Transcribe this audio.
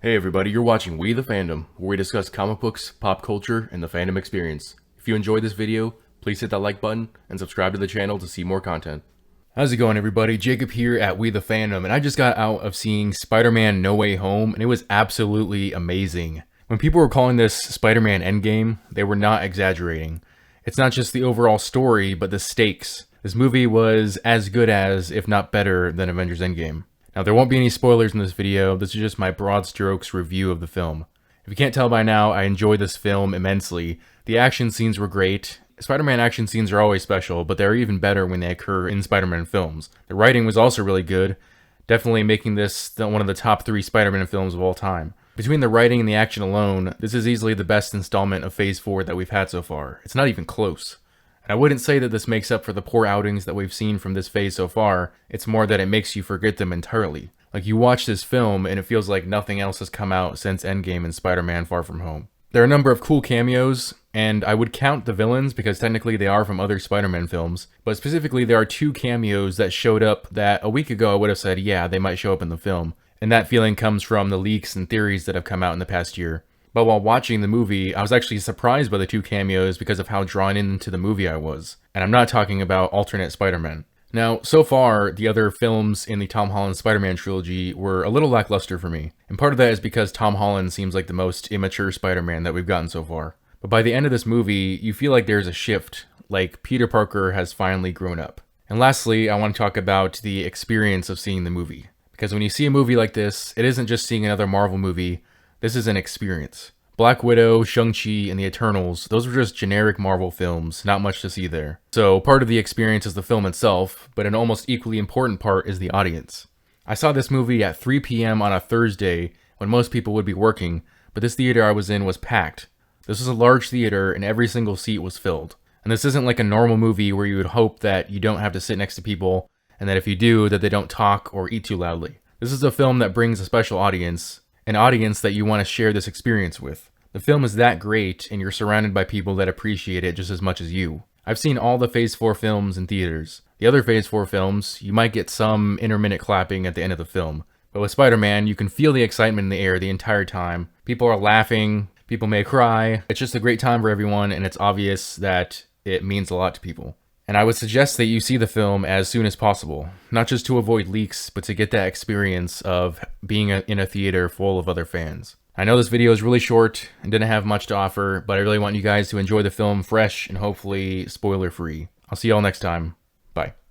Hey everybody, you're watching We the Fandom, where we discuss comic books, pop culture, and the fandom experience. If you enjoyed this video, please hit that like button and subscribe to the channel to see more content. How's it going everybody? Jacob here at We the Fandom, and I just got out of seeing Spider-Man No Way Home, and it was absolutely amazing. When people were calling this Spider-Man Endgame, they were not exaggerating. It's not just the overall story, but the stakes. This movie was as good as, if not better, than Avengers Endgame. Now, there won't be any spoilers in this video. This is just my broad strokes review of the film. If you can't tell by now, I enjoyed this film immensely. The action scenes were great. Spider-Man action scenes are always special, but they're even better when they occur in Spider-Man films. The writing was also really good, definitely making this one of the top 3 Spider-Man films of all time. Between the writing and the action alone, this is easily the best installment of Phase 4 that we've had so far. It's not even close. And I wouldn't say that this makes up for the poor outings that we've seen from this phase so far. It's more that it makes you forget them entirely. Like, you watch this film and it feels like nothing else has come out since Endgame and Spider-Man Far From Home. There are a number of cool cameos, and I would count the villains because technically they are from other Spider-Man films, but specifically there are 2 cameos that showed up that a week ago I would have said, yeah, they might show up in the film. And that feeling comes from the leaks and theories that have come out in the past year. But while watching the movie, I was actually surprised by the 2 cameos because of how drawn into the movie I was. And I'm not talking about alternate Spider-Man. Now, so far, the other films in the Tom Holland Spider-Man trilogy were a little lackluster for me. And part of that is because Tom Holland seems like the most immature Spider-Man that we've gotten so far. But by the end of this movie, you feel like there's a shift, like Peter Parker has finally grown up. And lastly, I want to talk about the experience of seeing the movie. Because when you see a movie like this, it isn't just seeing another Marvel movie. This is an experience. Black Widow, Shang-Chi, and the Eternals, those were just generic Marvel films, not much to see there. So part of the experience is the film itself, but an almost equally important part is the audience. I saw this movie at 3 p.m. on a Thursday when most people would be working, but this theater I was in was packed. This was a large theater and every single seat was filled. And this isn't like a normal movie where you would hope that you don't have to sit next to people, and that if you do, that they don't talk or eat too loudly. This is a film that brings a special audience, an audience that you want to share this experience with. The film is that great, and you're surrounded by people that appreciate it just as much as you. I've seen all the Phase 4 films in theaters. The other Phase 4 films, you might get some intermittent clapping at the end of the film. But with Spider-Man, you can feel the excitement in the air the entire time. People are laughing, people may cry. It's just a great time for everyone, and it's obvious that it means a lot to people. And I would suggest that you see the film as soon as possible, not just to avoid leaks, but to get that experience of being in a theater full of other fans. I know this video is really short and didn't have much to offer, but I really want you guys to enjoy the film fresh and hopefully spoiler-free. I'll see y'all next time. Bye.